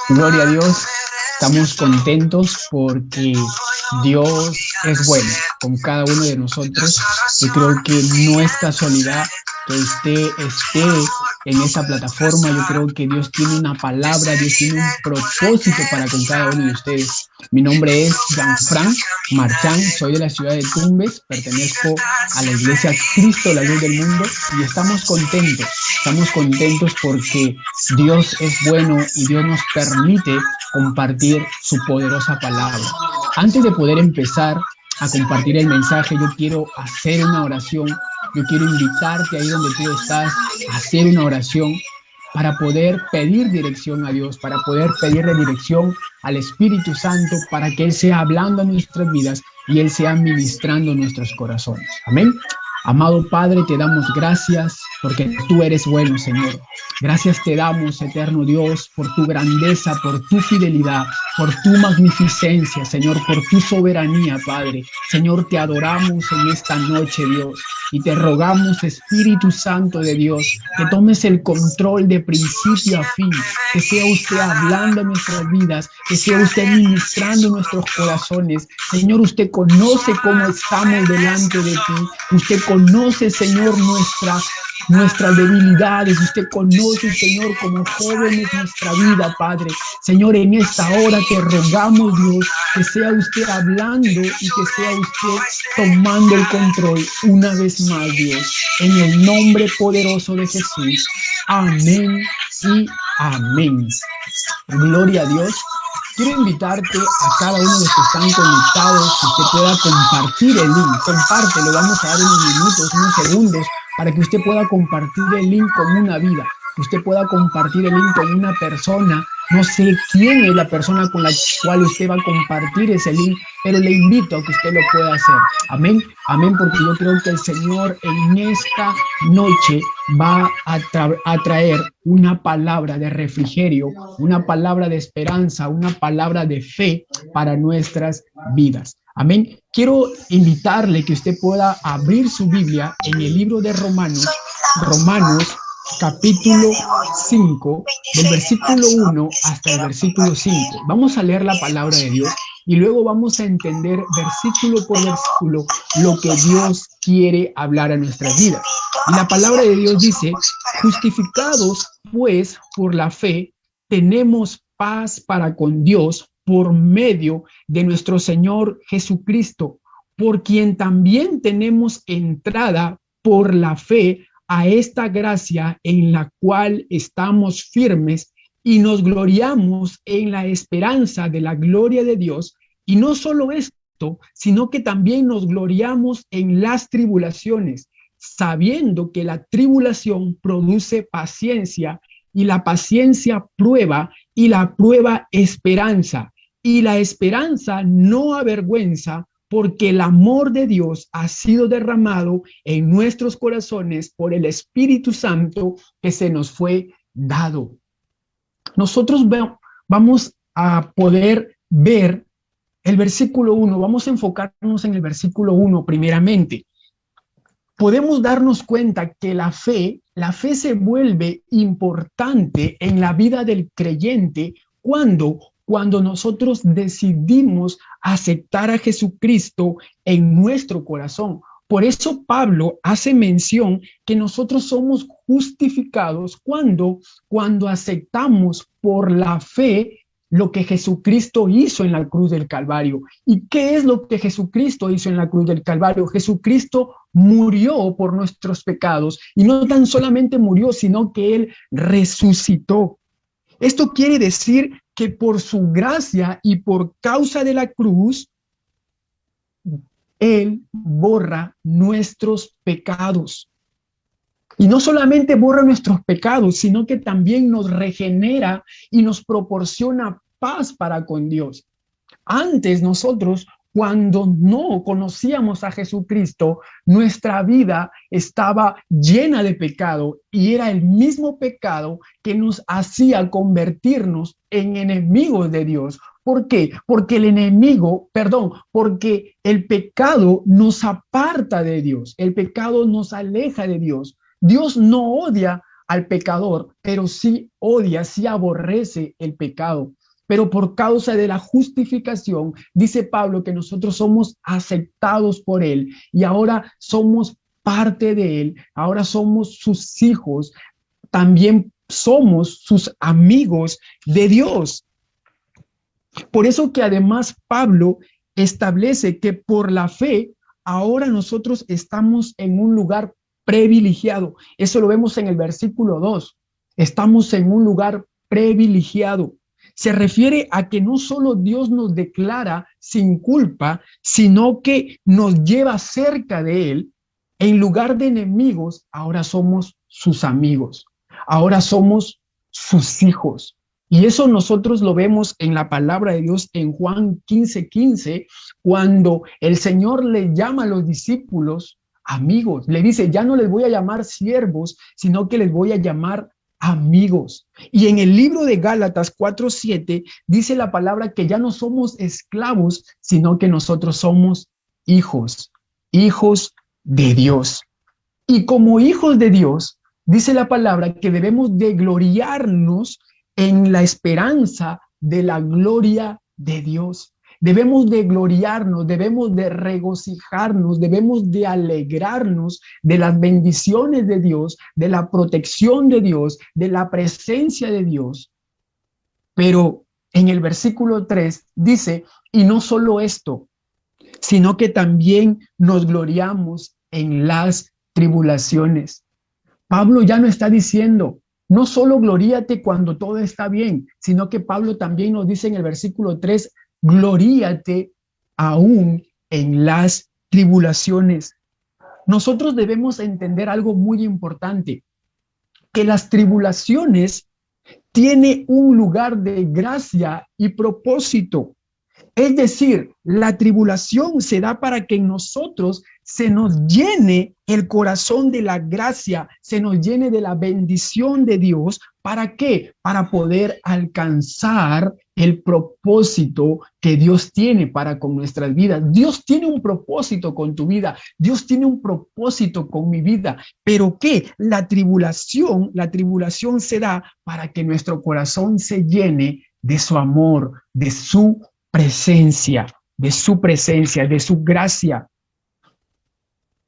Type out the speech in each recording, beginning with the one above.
Gloria a Dios, estamos contentos porque Dios es bueno con cada uno de nosotros. Yo creo que no es casualidad que usted esté en esta plataforma. Yo creo que Dios tiene una palabra, Dios tiene un propósito para con cada uno de ustedes. Mi nombre es Jean-Franc Marchán, soy de la ciudad de Tumbes, pertenezco a la iglesia Cristo, la luz del mundo, y estamos contentos porque Dios es bueno y Dios nos permite compartir su poderosa palabra. Antes de poder empezar a compartir el mensaje, yo quiero hacer una oración. Yo quiero invitarte ahí donde tú estás a hacer una oración para poder pedir dirección a Dios, para poder pedirle dirección al Espíritu Santo, para que Él sea hablando a nuestras vidas y Él sea ministrando nuestros corazones. Amén. Amado Padre, te damos gracias porque tú eres bueno, Señor. Gracias te damos, eterno Dios, por tu grandeza, por tu fidelidad, por tu magnificencia, Señor, por tu soberanía, Padre. Señor, te adoramos en esta noche, Dios, y te rogamos, Espíritu Santo de Dios, que tomes el control de principio a fin, que sea usted hablando en nuestras vidas, que sea usted ministrando nuestros corazones. Señor, usted conoce cómo estamos delante de ti. Usted conoce, Señor, nuestras debilidades. Usted conoce, Señor, como jóvenes nuestra vida, Padre. Señor, en esta hora te rogamos, Dios, que sea usted hablando y que sea usted tomando el control una vez más, Dios. En el nombre poderoso de Jesús. Amén y amén. Gloria a Dios. Quiero invitarte a cada uno de los que están conectados, que usted pueda compartir el link. Compártelo, vamos a dar unos minutos, unos segundos, para que usted pueda compartir el link con una vida, que usted pueda compartir el link con una persona. No sé quién es la persona con la cual usted va a compartir ese link, pero le invito a que usted lo pueda hacer. Amén, amén, porque yo creo que el Señor en esta noche va a traer una palabra de refrigerio, una palabra de esperanza, una palabra de fe para nuestras vidas. Amén. Quiero invitarle que usted pueda abrir su Biblia en el libro de Romanos capítulo 5, del versículo 1 hasta el versículo 5. Vamos a leer la palabra de Dios y luego vamos a entender versículo por versículo lo que Dios quiere hablar a nuestras vidas. Y la palabra de Dios dice: justificados pues por la fe, tenemos paz para con Dios por medio de nuestro Señor Jesucristo, por quien también tenemos entrada por la fe a esta gracia en la cual estamos firmes y nos gloriamos en la esperanza de la gloria de Dios. Y no solo esto, sino que también nos gloriamos en las tribulaciones, sabiendo que la tribulación produce paciencia, y la paciencia prueba, y la prueba esperanza, y la esperanza no avergüenza, porque el amor de Dios ha sido derramado en nuestros corazones por el Espíritu Santo que se nos fue dado. Nosotros vamos a poder ver el versículo 1, vamos a enfocarnos en el versículo 1 primeramente. Podemos darnos cuenta que la fe se vuelve importante en la vida del creyente cuando nosotros decidimos aceptar a Jesucristo en nuestro corazón. Por eso Pablo hace mención que nosotros somos justificados cuando aceptamos por la fe lo que Jesucristo hizo en la cruz del Calvario. ¿Y qué es lo que Jesucristo hizo en la cruz del Calvario? Jesucristo murió por nuestros pecados, y no tan solamente murió, sino que Él resucitó. Esto quiere decir que por su gracia y por causa de la cruz, Él borra nuestros pecados. Y no solamente borra nuestros pecados, sino que también nos regenera y nos proporciona paz para con Dios. Antes nosotros, cuando no conocíamos a Jesucristo, nuestra vida estaba llena de pecado, y era el mismo pecado que nos hacía convertirnos en enemigos de Dios. ¿Por qué? Porque el pecado nos aparta de Dios, el pecado nos aleja de Dios. Dios no odia al pecador, pero sí odia, sí aborrece el pecado. Pero por causa de la justificación, dice Pablo que nosotros somos aceptados por Él y ahora somos parte de Él, ahora somos sus hijos, también somos sus amigos de Dios. Por eso que además Pablo establece que por la fe ahora nosotros estamos en un lugar privilegiado. Eso lo vemos en el versículo 2. Estamos en un lugar privilegiado. Se refiere a que no solo Dios nos declara sin culpa, sino que nos lleva cerca de Él. En lugar de enemigos, ahora somos sus amigos. Ahora somos sus hijos. Y eso nosotros lo vemos en la palabra de Dios en Juan 15:15, cuando el Señor le llama a los discípulos amigos. Le dice, ya no les voy a llamar siervos, sino que les voy a llamar amigos. Y en el libro de Gálatas 4:7 dice la palabra que ya no somos esclavos, sino que nosotros somos hijos, hijos de Dios. Y como hijos de Dios, dice la palabra que debemos de gloriarnos en la esperanza de la gloria de Dios. Debemos de gloriarnos, debemos de regocijarnos, debemos de alegrarnos de las bendiciones de Dios, de la protección de Dios, de la presencia de Dios. Pero en el versículo 3 dice, y no solo esto, sino que también nos gloriamos en las tribulaciones. Pablo ya no está diciendo, no solo gloríate cuando todo está bien, sino que Pablo también nos dice en el versículo 3, gloríate aún en las tribulaciones. Nosotros debemos entender algo muy importante, que las tribulaciones tienen un lugar de gracia y propósito. Es decir, la tribulación se da para que en nosotros se nos llene el corazón de la gracia, se nos llene de la bendición de Dios. ¿Para qué? Para poder alcanzar el propósito que Dios tiene para con nuestras vidas. Dios tiene un propósito con tu vida. Dios tiene un propósito con mi vida. ¿Pero qué? La tribulación se da para que nuestro corazón se llene de su amor, de su presencia, de su gracia.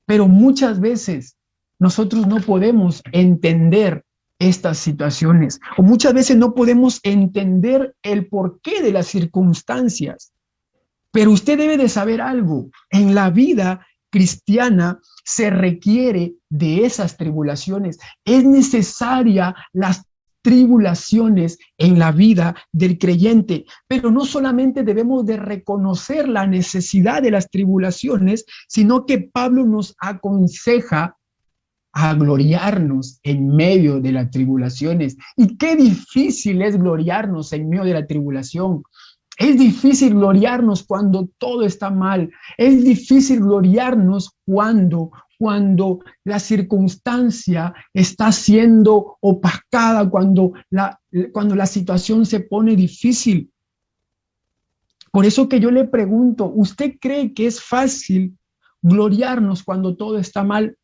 Pero muchas veces nosotros no podemos entender estas situaciones o muchas veces no podemos entender el porqué de las circunstancias. Pero usted debe de saber algo, en la vida cristiana se requiere de esas tribulaciones. Es necesaria las tribulaciones en la vida del creyente, pero no solamente debemos de reconocer la necesidad de las tribulaciones, sino que Pablo nos aconseja a gloriarnos en medio de las tribulaciones. Y qué difícil es gloriarnos en medio de la tribulación. Es difícil gloriarnos cuando todo está mal. Es difícil gloriarnos cuando la circunstancia está siendo opacada, cuando la situación se pone difícil. Por eso que yo le pregunto, ¿usted cree que es fácil gloriarnos cuando todo está mal?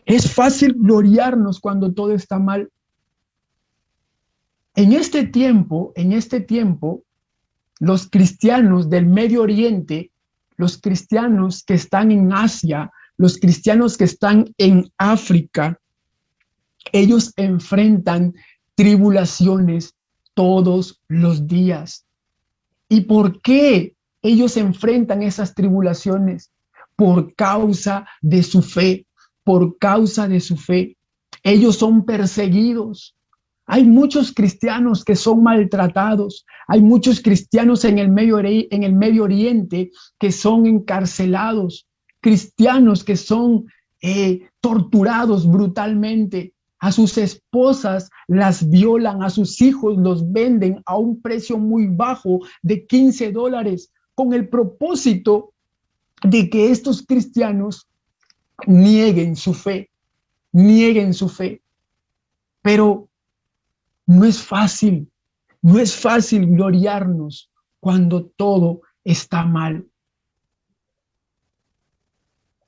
¿Es fácil gloriarnos cuando todo está mal? En este tiempo, los cristianos del Medio Oriente, los cristianos que están en Asia, los cristianos que están en África, ellos enfrentan tribulaciones todos los días. ¿Y por qué ellos enfrentan esas tribulaciones? Por causa de su fe, por causa de su fe. Ellos son perseguidos. Hay muchos cristianos que son maltratados. Hay muchos cristianos en el Medio Oriente que son encarcelados. Cristianos que son torturados brutalmente. A sus esposas las violan, a sus hijos los venden a un precio muy bajo de $15 con el propósito de que estos cristianos nieguen su fe. Pero no es fácil gloriarnos cuando todo está mal.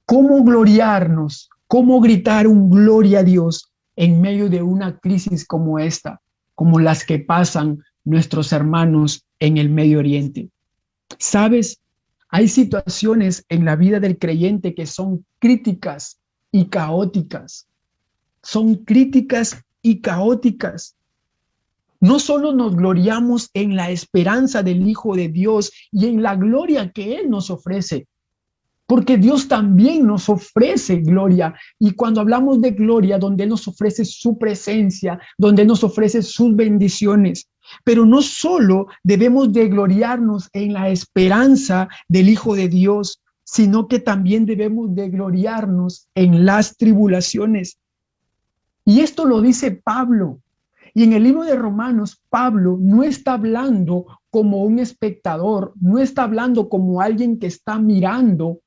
¿Cómo gloriarnos? ¿Cómo gritar un gloria a Dios en medio de una crisis como esta, como las que pasan nuestros hermanos en el Medio Oriente. ¿Sabes? Hay situaciones en la vida del creyente que son críticas y caóticas. Son críticas y caóticas. No solo nos gloriamos en la esperanza del Hijo de Dios y en la gloria que Él nos ofrece, porque Dios también nos ofrece gloria. Y cuando hablamos de gloria, donde Él nos ofrece su presencia, donde Él nos ofrece sus bendiciones. Pero no solo debemos de gloriarnos en la esperanza del Hijo de Dios, sino que también debemos de gloriarnos en las tribulaciones. Y esto lo dice Pablo. Y en el libro de Romanos, Pablo no está hablando como un espectador, no está hablando como alguien que está mirando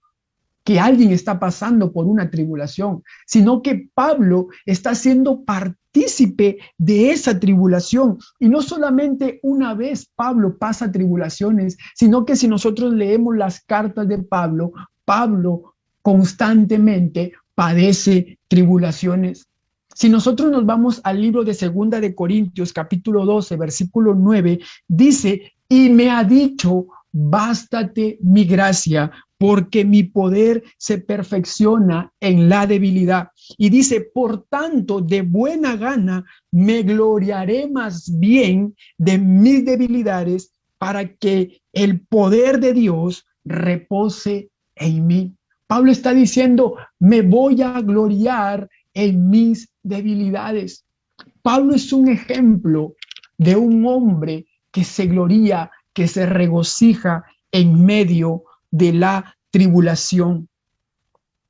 que alguien está pasando por una tribulación, sino que Pablo está siendo partícipe de esa tribulación. Y no solamente una vez Pablo pasa tribulaciones, sino que si nosotros leemos las cartas de Pablo, Pablo constantemente padece tribulaciones. Si nosotros nos vamos al libro de Segunda de Corintios, capítulo 12, versículo 9, dice, y me ha dicho, bástate mi gracia, porque mi poder se perfecciona en la debilidad. Y dice, por tanto, de buena gana me gloriaré más bien de mis debilidades para que el poder de Dios repose en mí. Pablo está diciendo, me voy a gloriar en mis debilidades. Pablo es un ejemplo de un hombre que se gloría, que se regocija en medio de la tribulación,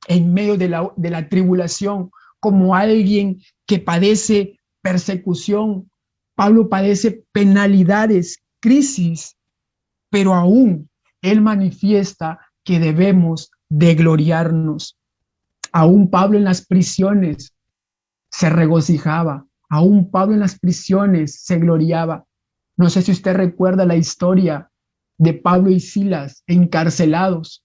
en medio de la tribulación, como alguien que padece persecución. Pablo padece penalidades, crisis, pero aún él manifiesta que debemos de gloriarnos. Aún Pablo en las prisiones se regocijaba, aún Pablo en las prisiones se gloriaba. No sé si usted recuerda la historia de Pablo y Silas encarcelados.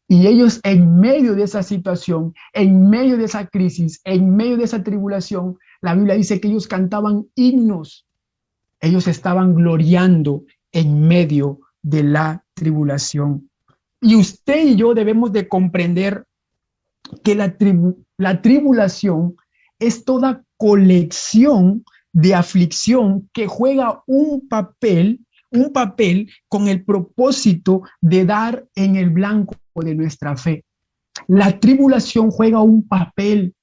Y ellos en medio de esa situación, en medio de esa crisis, en medio de esa tribulación, la Biblia dice que ellos cantaban himnos. Ellos estaban gloriando en medio de la tribulación. Y usted y yo debemos de comprender que la tribulación es toda colección de aflicción que juega un papel con el propósito de dar en el blanco de nuestra fe. La tribulación juega un papel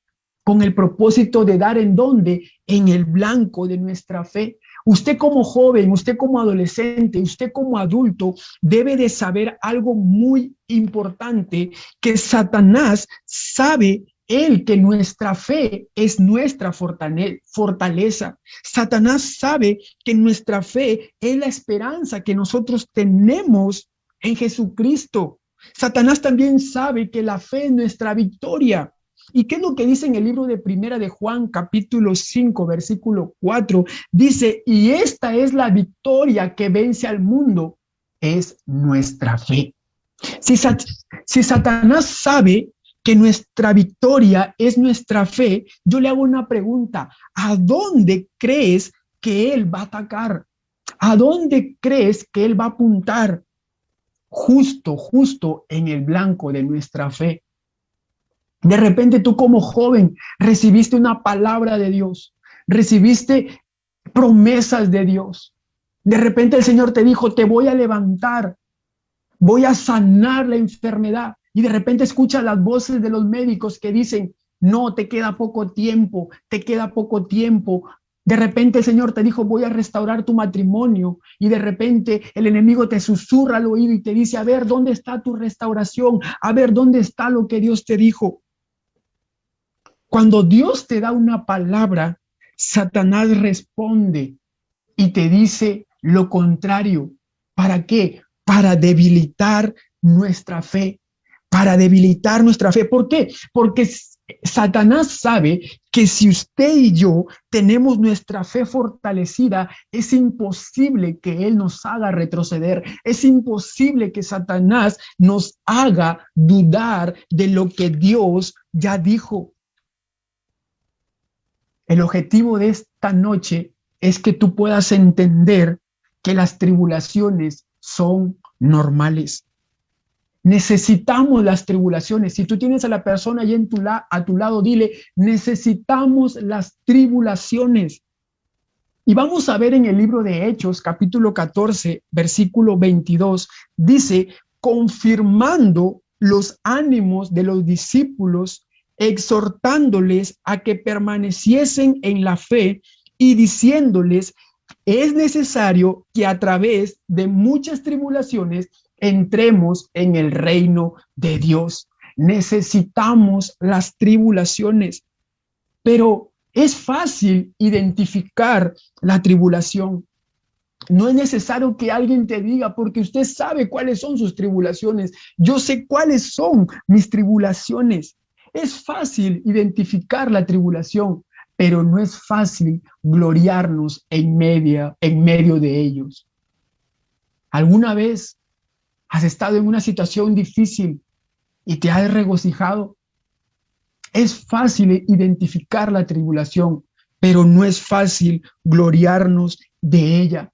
con el propósito de dar en dónde, en el blanco de nuestra fe. Usted como joven, usted como adolescente, usted como adulto debe de saber algo muy importante, que Satanás sabe él que nuestra fe es nuestra fortaleza. Satanás sabe que nuestra fe es la esperanza que nosotros tenemos en Jesucristo. Satanás también sabe que la fe es nuestra victoria. ¿Y qué es lo que dice en el libro de Primera de Juan, capítulo 5, versículo 4? Dice, y esta es la victoria que vence al mundo, es nuestra fe. Si Satanás sabe que nuestra victoria es nuestra fe, yo le hago una pregunta, ¿a dónde crees que él va a atacar? ¿A dónde crees que él va a apuntar? Justo en el blanco de nuestra fe. De repente tú como joven recibiste una palabra de Dios, recibiste promesas de Dios. De repente el Señor te dijo, te voy a levantar, voy a sanar la enfermedad. Y de repente escuchas las voces de los médicos que dicen, no, te queda poco tiempo, te queda poco tiempo. De repente el Señor te dijo, voy a restaurar tu matrimonio. Y de repente el enemigo te susurra al oído y te dice, a ver, ¿dónde está tu restauración? A ver, ¿dónde está lo que Dios te dijo? Cuando Dios te da una palabra, Satanás responde y te dice lo contrario. ¿Para qué? Para debilitar nuestra fe. Para debilitar nuestra fe. ¿Por qué? Porque Satanás sabe que si usted y yo tenemos nuestra fe fortalecida, es imposible que él nos haga retroceder. Es imposible que Satanás nos haga dudar de lo que Dios ya dijo. El objetivo de esta noche es que tú puedas entender que las tribulaciones son normales. Necesitamos las tribulaciones. Si tú tienes a la persona ahí a tu lado, dile, necesitamos las tribulaciones. Y vamos a ver en el libro de Hechos, capítulo 14, versículo 22, dice, confirmando los ánimos de los discípulos, exhortándoles a que permaneciesen en la fe y diciéndoles, es necesario que a través de muchas tribulaciones entremos en el reino de Dios. Necesitamos las tribulaciones, pero es fácil identificar la tribulación. No es necesario que alguien te diga, porque usted sabe cuáles son sus tribulaciones. Yo sé cuáles son mis tribulaciones. Es fácil identificar la tribulación, pero no es fácil gloriarnos en medio de ellos. ¿Alguna vez has estado en una situación difícil y te has regocijado? Es fácil identificar la tribulación, pero no es fácil gloriarnos de ella.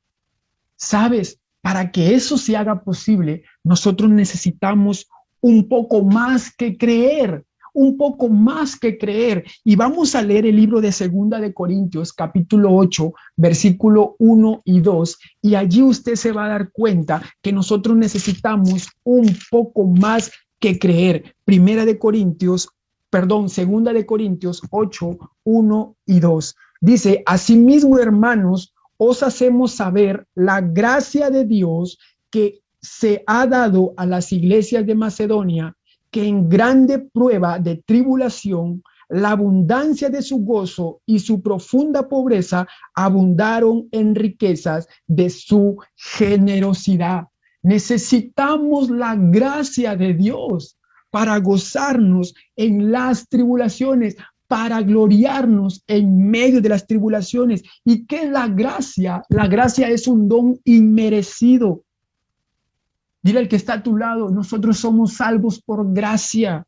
¿Sabes? Para que eso se haga posible, nosotros necesitamos un poco más que creer, un poco más que creer. Y vamos a leer el libro de 2 Corintios, capítulo 8, versículo 1 y 2. Y allí usted se va a dar cuenta que nosotros necesitamos un poco más que creer. 2 Corintios 8, 1 y 2. Dice, asimismo, hermanos, os hacemos saber la gracia de Dios que se ha dado a las iglesias de Macedonia, que en grande prueba de tribulación, la abundancia de su gozo y su profunda pobreza abundaron en riquezas de su generosidad. Necesitamos la gracia de Dios para gozarnos en las tribulaciones, para gloriarnos en medio de las tribulaciones. ¿Y qué es la gracia? La gracia es un don inmerecido. Dile al que está a tu lado, nosotros somos salvos por gracia.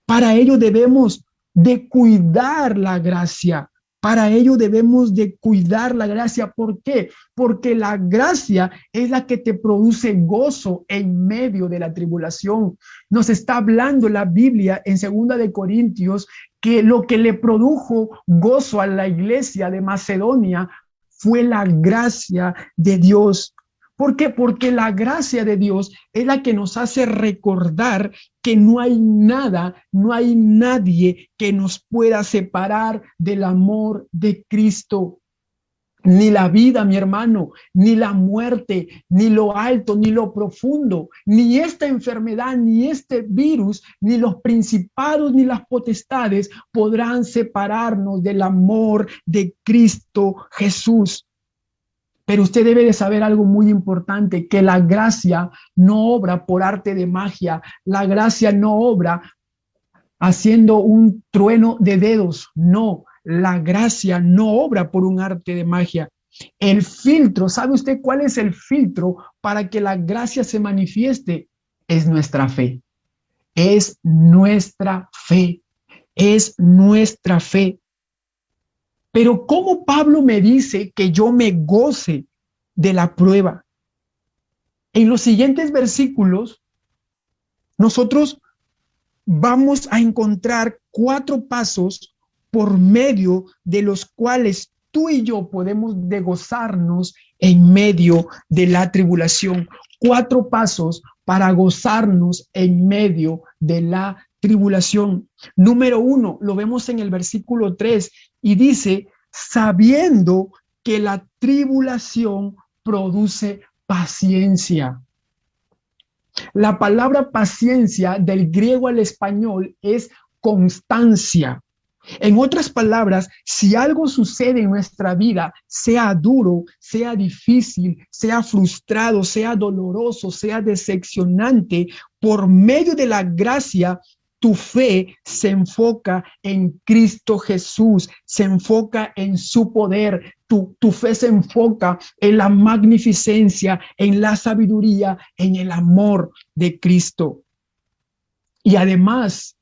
Para ello debemos de cuidar la gracia. Para ello debemos de cuidar la gracia. ¿Por qué? Porque la gracia es la que te produce gozo en medio de la tribulación. Nos está hablando la Biblia en 2 Corintios que lo que le produjo gozo a la iglesia de Macedonia fue la gracia de Dios. ¿Por qué? Porque la gracia de Dios es la que nos hace recordar que no hay nada, no hay nadie que nos pueda separar del amor de Cristo. Ni la vida, mi hermano, ni la muerte, ni lo alto, ni lo profundo, ni esta enfermedad, ni este virus, ni los principados, ni las potestades podrán separarnos del amor de Cristo Jesús. Pero usted debe de saber algo muy importante, que la gracia no obra por arte de magia. La gracia no obra haciendo un trueno de dedos. No, la gracia no obra por un arte de magia. El filtro, ¿sabe usted cuál es el filtro para que la gracia se manifieste? Es nuestra fe. Es nuestra fe. Es nuestra fe. Pero ¿cómo Pablo me dice que yo me goce de la prueba? En los siguientes versículos, nosotros vamos a encontrar 4 pasos por medio de los cuales tú y yo podemos de gozarnos en medio de la tribulación. 4 pasos para gozarnos en medio de la tribulación. Número 1, lo vemos en el versículo 3 y dice, sabiendo que la tribulación produce paciencia. La palabra paciencia del griego al español es constancia. En otras palabras, si algo sucede en nuestra vida, sea duro, sea difícil, sea frustrado, sea doloroso, sea decepcionante, por medio de la gracia, tu fe se enfoca en Cristo Jesús, se enfoca en su poder, tu fe se enfoca en la magnificencia, en la sabiduría, en el amor de Cristo. Y además,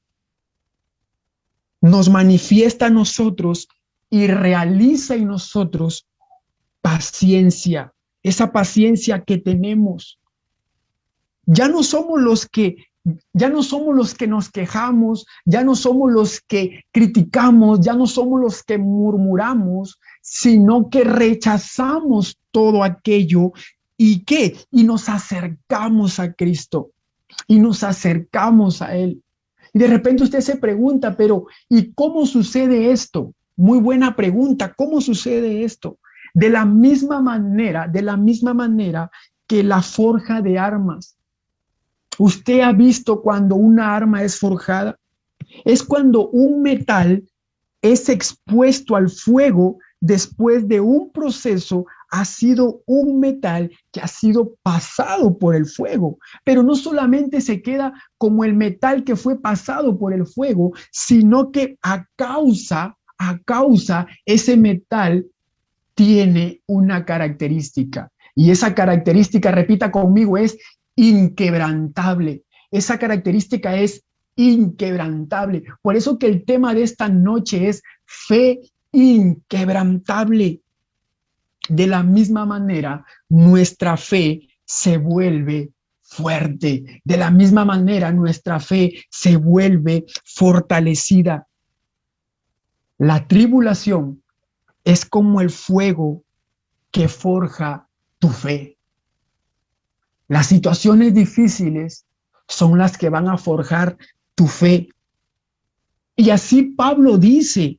nos manifiesta a nosotros y realiza en nosotros paciencia. esa paciencia que tenemos. Ya no somos los que Ya no somos los que nos quejamos, ya no somos los que criticamos, ya no somos los que murmuramos, sino que rechazamos todo aquello y nos acercamos a Cristo y nos acercamos a Él. Y de repente usted se pregunta, pero ¿y cómo sucede esto? Muy buena pregunta, ¿cómo sucede esto? De la misma manera que la forja de armas. ¿Usted ha visto cuando una arma es forjada? Es cuando un metal es expuesto al fuego después de un proceso, ha sido un metal que ha sido pasado por el fuego. Pero no solamente se queda como el metal que fue pasado por el fuego, sino que a causa, ese metal tiene una característica. Y esa característica, repita conmigo, es inquebrantable. Esa característica es inquebrantable. Por eso que el tema de esta noche es fe inquebrantable. De la misma manera, nuestra fe se vuelve fuerte. De la misma manera, nuestra fe se vuelve fortalecida. La tribulación es como el fuego que forja tu fe. Las situaciones difíciles son las que van a forjar tu fe. Y así Pablo dice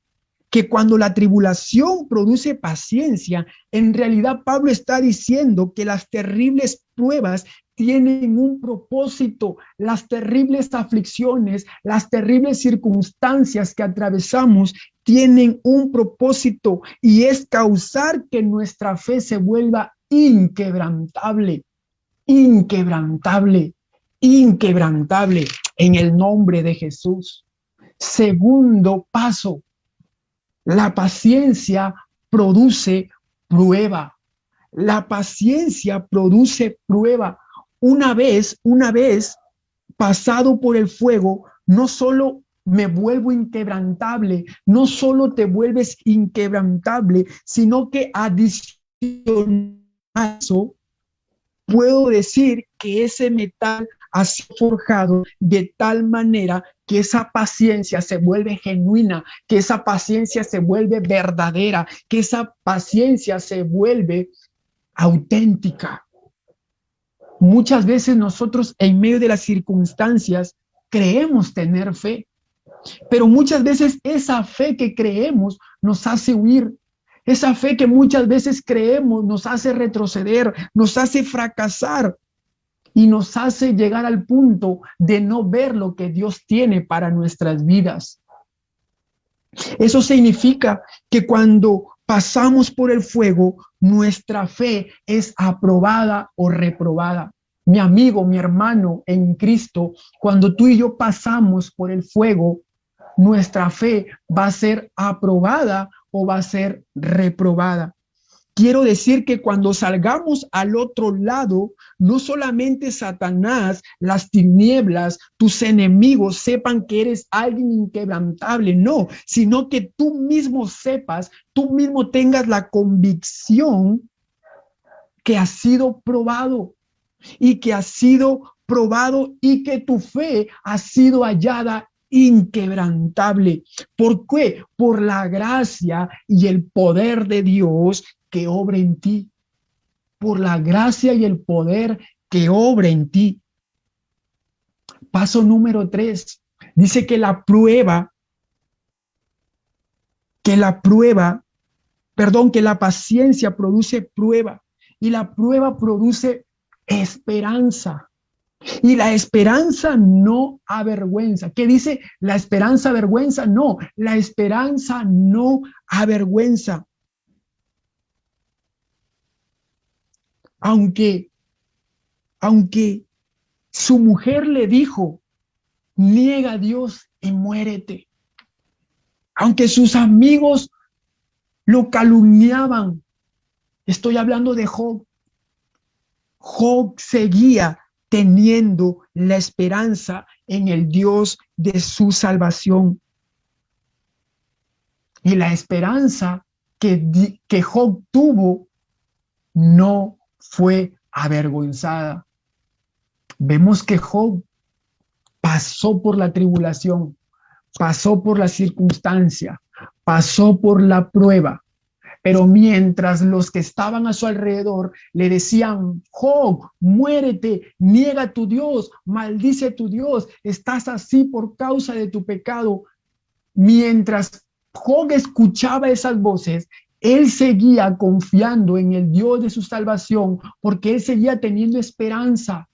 que cuando la tribulación produce paciencia, en realidad Pablo está diciendo que las terribles pruebas tienen un propósito, las terribles aflicciones, las terribles circunstancias que atravesamos tienen un propósito y es causar que nuestra fe se vuelva inquebrantable, inquebrantable, inquebrantable en el nombre de Jesús. Segundo paso, la paciencia produce prueba. La paciencia produce prueba. Una vez pasado por el fuego, no solo me vuelvo inquebrantable, no solo te vuelves inquebrantable, sino que adicional a eso, puedo decir que ese metal ha sido forjado de tal manera que esa paciencia se vuelve genuina, que esa paciencia se vuelve verdadera, que esa paciencia se vuelve auténtica. Muchas veces nosotros en medio de las circunstancias creemos tener fe, pero muchas veces esa fe que creemos nos hace huir. Esa fe que muchas veces creemos nos hace retroceder, nos hace fracasar y nos hace llegar al punto de no ver lo que Dios tiene para nuestras vidas. Eso significa que cuando pasamos por el fuego, nuestra fe es aprobada o reprobada. Mi amigo, mi hermano en Cristo, cuando tú y yo pasamos por el fuego, nuestra fe va a ser aprobada o va a ser reprobada. Quiero decir que cuando salgamos al otro lado, no solamente Satanás, las tinieblas, tus enemigos sepan que eres alguien inquebrantable, no, sino que tú mismo sepas, tú mismo tengas la convicción que has sido probado y que has sido probado y que tu fe ha sido hallada inquebrantable. ¿Por qué? Por la gracia y el poder de Dios que obra en ti. Por la gracia y el poder que obra en ti. Paso número 3. Dice que la paciencia produce prueba y la prueba produce esperanza. Y la esperanza no avergüenza. ¿Qué dice? ¿La esperanza avergüenza? No, la esperanza no avergüenza. Aunque su mujer le dijo, niega a Dios y muérete. Aunque sus amigos lo calumniaban. Estoy hablando de Job. Job seguía teniendo la esperanza en el Dios de su salvación. Y la esperanza que Job tuvo no fue avergonzada. Vemos que Job pasó por la tribulación, pasó por la circunstancia, pasó por la prueba, pero mientras los que estaban a su alrededor le decían: Job, muérete, niega a tu Dios, maldice a tu Dios, estás así por causa de tu pecado. Mientras Job escuchaba esas voces, él seguía confiando en el Dios de su salvación, porque él seguía teniendo esperanza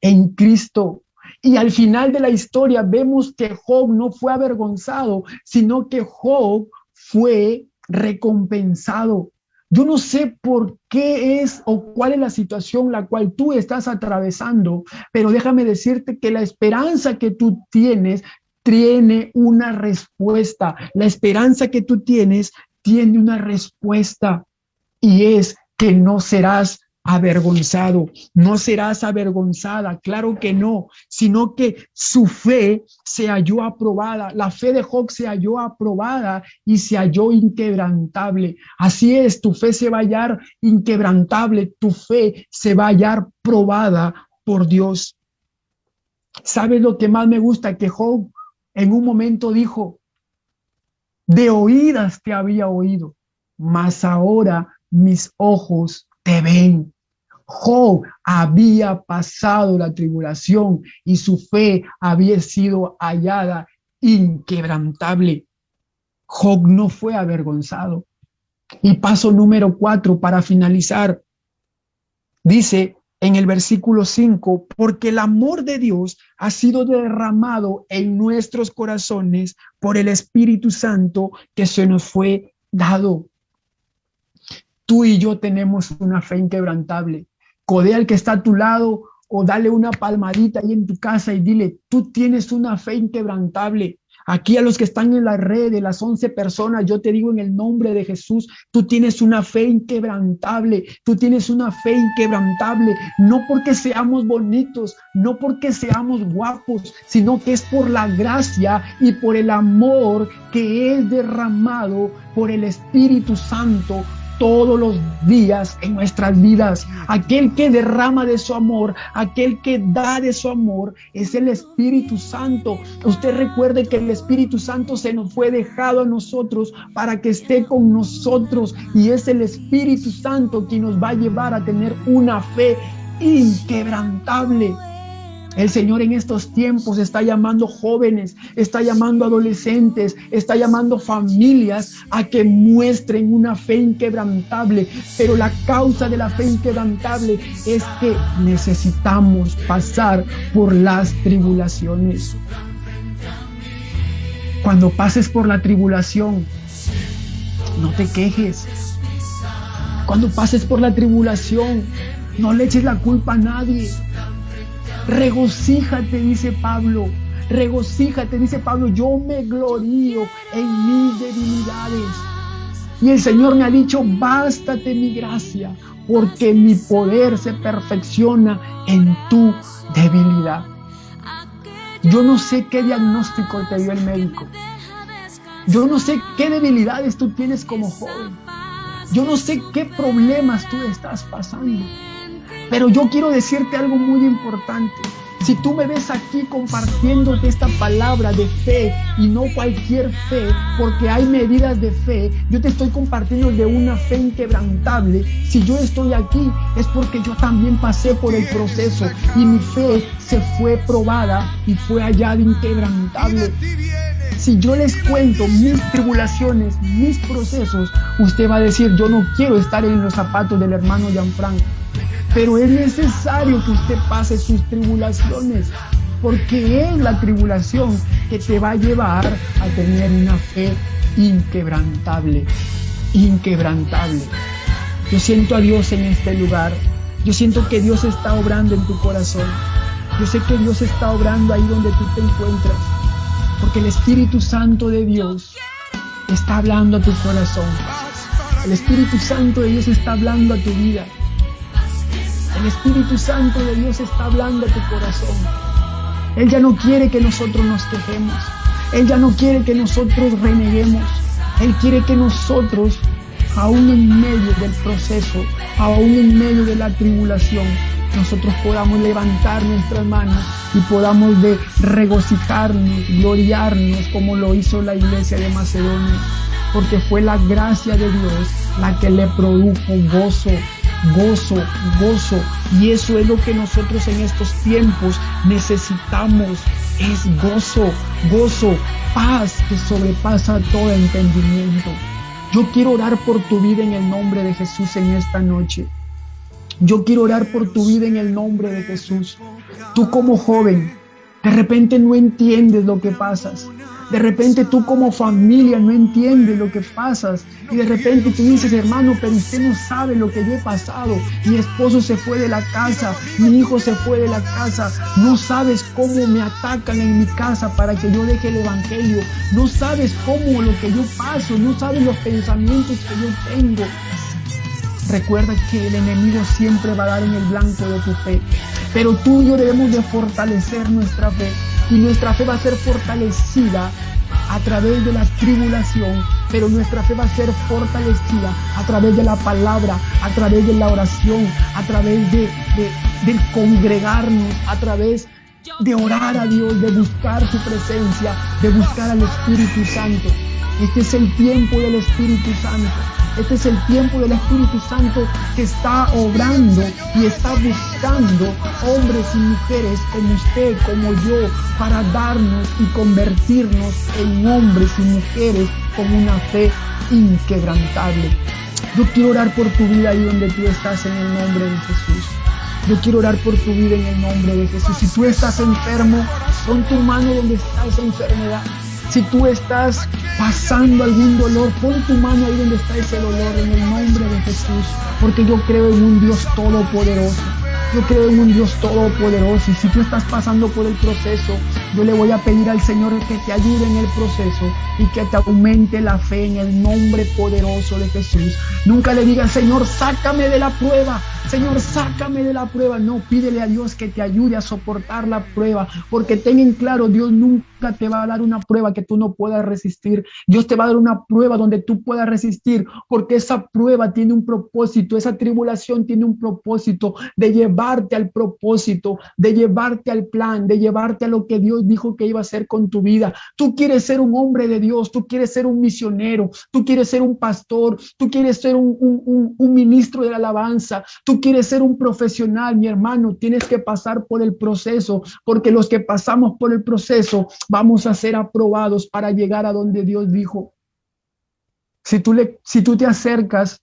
en Cristo. Y al final de la historia vemos que Job no fue avergonzado, sino que Job fue recompensado. Yo no sé por qué es o cuál es la situación la cual tú estás atravesando, pero déjame decirte que la esperanza que tú tienes tiene una respuesta. La esperanza que tú tienes tiene una respuesta, y es que no serás avergonzado, no serás avergonzada, claro que no, sino que su fe se halló aprobada. La fe de Job se halló aprobada y se halló inquebrantable. Así es, tu fe se va a hallar inquebrantable, tu fe se va a hallar probada por Dios. ¿Sabes lo que más me gusta? Que Job en un momento dijo: de oídas te había oído, mas ahora mis ojos te ven. Job había pasado la tribulación y su fe había sido hallada inquebrantable. Job no fue avergonzado. Y paso número 4 para finalizar. Dice en el versículo 5: porque el amor de Dios ha sido derramado en nuestros corazones por el Espíritu Santo que se nos fue dado. Tú y yo tenemos una fe inquebrantable. Codea al que está a tu lado o dale una palmadita ahí en tu casa y dile: tú tienes una fe inquebrantable. Aquí a los que están en la red, de las 11 personas, yo te digo en el nombre de Jesús, tú tienes una fe inquebrantable, tú tienes una fe inquebrantable, no porque seamos bonitos, no porque seamos guapos, sino que es por la gracia y por el amor que es derramado por el Espíritu Santo todos los días en nuestras vidas. Aquel que derrama de su amor, aquel que da de su amor, es el Espíritu Santo. Usted recuerde que el Espíritu Santo se nos fue dejado a nosotros para que esté con nosotros, y es el Espíritu Santo quien nos va a llevar a tener una fe inquebrantable. El Señor en estos tiempos está llamando jóvenes, está llamando adolescentes, está llamando familias a que muestren una fe inquebrantable. Pero la causa de la fe inquebrantable es que necesitamos pasar por las tribulaciones. Cuando pases por la tribulación, no te quejes. Cuando pases por la tribulación, no le eches la culpa a nadie. Regocíjate, dice Pablo. Regocíjate, dice Pablo. Yo me glorío en mis debilidades. Y el Señor me ha dicho: bástate mi gracia, porque mi poder se perfecciona en tu debilidad. Yo no sé qué diagnóstico te dio el médico. Yo no sé qué debilidades tú tienes como joven. Yo no sé qué problemas tú estás pasando. Pero yo quiero decirte algo muy importante. Si tú me ves aquí compartiéndote esta palabra de fe, y no cualquier fe, porque hay medidas de fe, yo te estoy compartiendo de una fe inquebrantable. Si yo estoy aquí es porque yo también pasé por el proceso y mi fe se fue probada y fue hallada inquebrantable. Si yo les cuento mis tribulaciones, mis procesos, usted va a decir: yo no quiero estar en los zapatos del hermano Gianfranco. Pero es necesario que usted pase sus tribulaciones, porque es la tribulación que te va a llevar a tener una fe inquebrantable, inquebrantable. Yo siento a Dios en este lugar. Yo siento que Dios está obrando en tu corazón. Yo sé que Dios está obrando ahí donde tú te encuentras, porque el Espíritu Santo de Dios está hablando a tu corazón. El Espíritu Santo de Dios está hablando a tu vida. El Espíritu Santo de Dios está hablando a tu corazón. Él ya no quiere que nosotros nos quejemos. Él ya no quiere que nosotros reneguemos. Él quiere que nosotros aún en medio del proceso, aún en medio de la tribulación, nosotros podamos levantar nuestras manos y podamos de regocijarnos, gloriarnos como lo hizo la iglesia de Macedonia, porque fue la gracia de Dios la que le produjo gozo, gozo, gozo. Y eso es lo que nosotros en estos tiempos necesitamos, es gozo, gozo, paz que sobrepasa todo entendimiento. Yo quiero orar por tu vida en el nombre de Jesús en esta noche. Yo quiero orar por tu vida en el nombre de Jesús. Tú como joven, de repente no entiendes lo que pasas. De repente tú como familia no entiendes lo que pasas. Y de repente tú dices, hermano, pero usted no sabe lo que yo he pasado. Mi esposo se fue de la casa, mi hijo se fue de la casa. No sabes cómo me atacan en mi casa para que yo deje el evangelio. No sabes cómo lo que yo paso. No sabes los pensamientos que yo tengo. Recuerda que el enemigo siempre va a dar en el blanco de tu fe. Pero tú y yo debemos de fortalecer nuestra fe. Y nuestra fe va a ser fortalecida a través de la tribulación, pero nuestra fe va a ser fortalecida a través de la palabra, a través de la oración, a través de congregarnos, a través de orar a Dios, de buscar su presencia, de buscar al Espíritu Santo. Este es el tiempo del Espíritu Santo. Este es el tiempo del Espíritu Santo que está obrando y está buscando hombres y mujeres como usted, como yo, para darnos y convertirnos en hombres y mujeres con una fe inquebrantable. Yo quiero orar por tu vida ahí donde tú estás en el nombre de Jesús. Yo quiero orar por tu vida en el nombre de Jesús. Si tú estás enfermo, pon tu mano donde está esa enfermedad. Si tú estás pasando algún dolor, pon tu mano ahí donde está ese dolor en el nombre de Jesús, porque yo creo en un Dios todopoderoso. Yo creo en un Dios todopoderoso, y si tú estás pasando por el proceso, yo le voy a pedir al Señor que te ayude en el proceso y que te aumente la fe en el nombre poderoso de Jesús. Nunca le digas, Señor, sácame de la prueba. Señor, sácame de la prueba. No, pídele a Dios que te ayude a soportar la prueba, porque ten en claro, Dios nunca te va a dar una prueba que tú no puedas resistir. Dios te va a dar una prueba donde tú puedas resistir, porque esa prueba tiene un propósito, esa tribulación tiene un propósito de llevarte al propósito, de llevarte al plan, de llevarte a lo que Dios dijo que iba a hacer con tu vida. Tú quieres ser un hombre de Dios, tú quieres ser un misionero, tú quieres ser un pastor, tú quieres ser un ministro de la alabanza, tú quieres ser un profesional, mi hermano, tienes que pasar por el proceso, porque los que pasamos por el proceso vamos a ser aprobados para llegar a donde Dios dijo. Si tú te acercas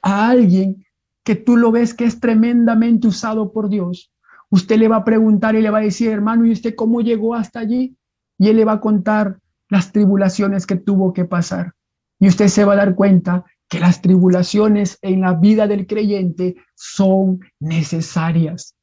a alguien que tú lo ves que es tremendamente usado por Dios, usted le va a preguntar y le va a decir, hermano, ¿y usted cómo llegó hasta allí? Y él le va a contar las tribulaciones que tuvo que pasar. Y usted se va a dar cuenta que las tribulaciones en la vida del creyente son necesarias.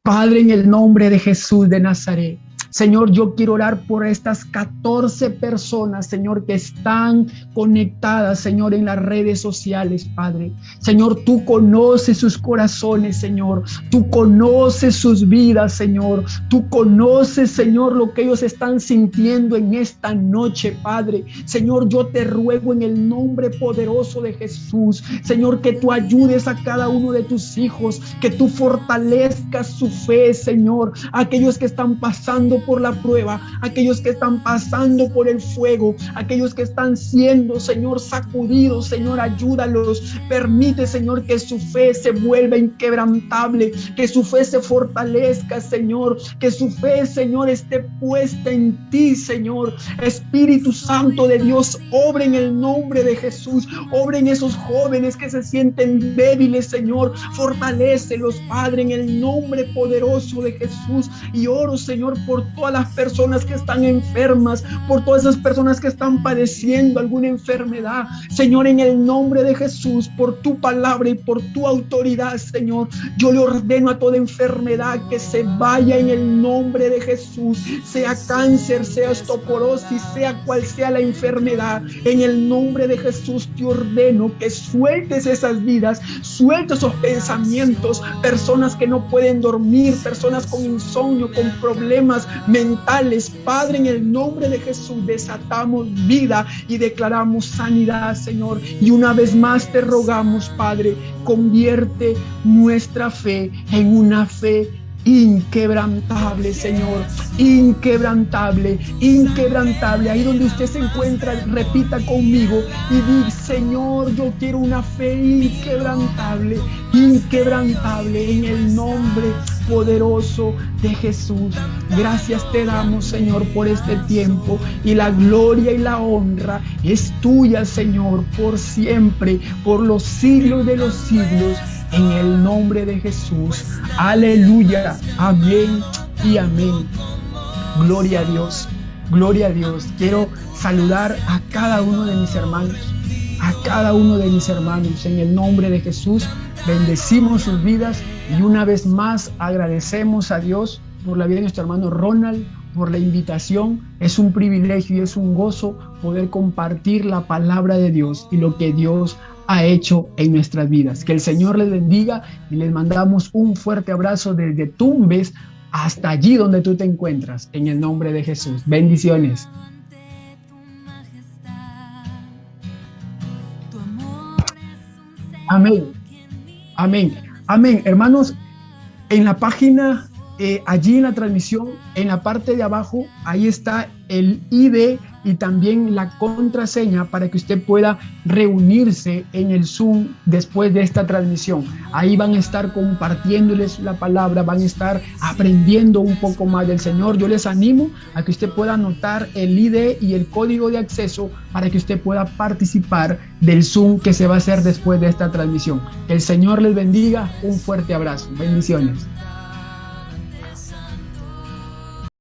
Padre, en el nombre de Jesús de Nazaret, Señor, yo quiero orar por estas 14 personas, Señor, que están conectadas, Señor, en las redes sociales, Padre. Señor, tú conoces sus corazones, Señor. Tú conoces sus vidas, Señor. Tú conoces, Señor, lo que ellos están sintiendo en esta noche, Padre. Señor, yo te ruego en el nombre poderoso de Jesús, Señor, que tú ayudes a cada uno de tus hijos, que tú fortalezcas su fe, Señor. Aquellos que están pasando por la prueba, aquellos que están pasando por el fuego, aquellos que están siendo, Señor, sacudidos, Señor, ayúdalos. Permite, Señor, que su fe se vuelva inquebrantable, que su fe se fortalezca, Señor, que su fe, Señor, esté puesta en ti, Señor. Espíritu Santo de Dios, obra en el nombre de Jesús, obra en esos jóvenes que se sienten débiles, Señor, fortalécelos, Padre, en el nombre poderoso de Jesús. Y oro, Señor, por todas las personas que están enfermas, por todas esas personas que están padeciendo alguna enfermedad, Señor, en el nombre de Jesús, por tu palabra y por tu autoridad, Señor, yo le ordeno a toda enfermedad que se vaya en el nombre de Jesús, sea cáncer, sea osteoporosis, sea cual sea la enfermedad, en el nombre de Jesús te ordeno que sueltes esas vidas, sueltes esos pensamientos, personas que no pueden dormir, personas con insomnio, con problemas mentales. Padre, en el nombre de Jesús desatamos vida y declaramos sanidad, Señor. Y una vez más te rogamos, Padre, convierte nuestra fe en una fe inquebrantable, Señor, inquebrantable, inquebrantable. Ahí donde usted se encuentra, repita conmigo y diga: Señor, yo quiero una fe inquebrantable, inquebrantable, en el nombre poderoso de Jesús. Gracias te damos, Señor, por este tiempo, y la gloria y la honra es tuya, Señor, por siempre, por los siglos de los siglos. En el nombre de Jesús. Aleluya. Amén y amén. Gloria a Dios. Gloria a Dios. Quiero saludar a cada uno de mis hermanos. A cada uno de mis hermanos. En el nombre de Jesús. Bendecimos sus vidas. Y una vez más agradecemos a Dios por la vida de nuestro hermano Ronald, por la invitación. Es un privilegio y es un gozo poder compartir la palabra de Dios y lo que Dios ha hecho en nuestras vidas. Que el Señor les bendiga y les mandamos un fuerte abrazo desde Tumbes hasta allí donde tú te encuentras, en el nombre de Jesús. Bendiciones. Amén. Amén. Amén. Hermanos, en la página, allí en la transmisión, en la parte de abajo, ahí está el ID y también la contraseña para que usted pueda reunirse en el Zoom después de esta transmisión. Ahí van a estar compartiéndoles la palabra, van a estar aprendiendo un poco más del Señor. Yo les animo a que usted pueda anotar el ID y el código de acceso para que usted pueda participar del Zoom que se va a hacer después de esta transmisión. Que el Señor les bendiga. Un fuerte abrazo. Bendiciones.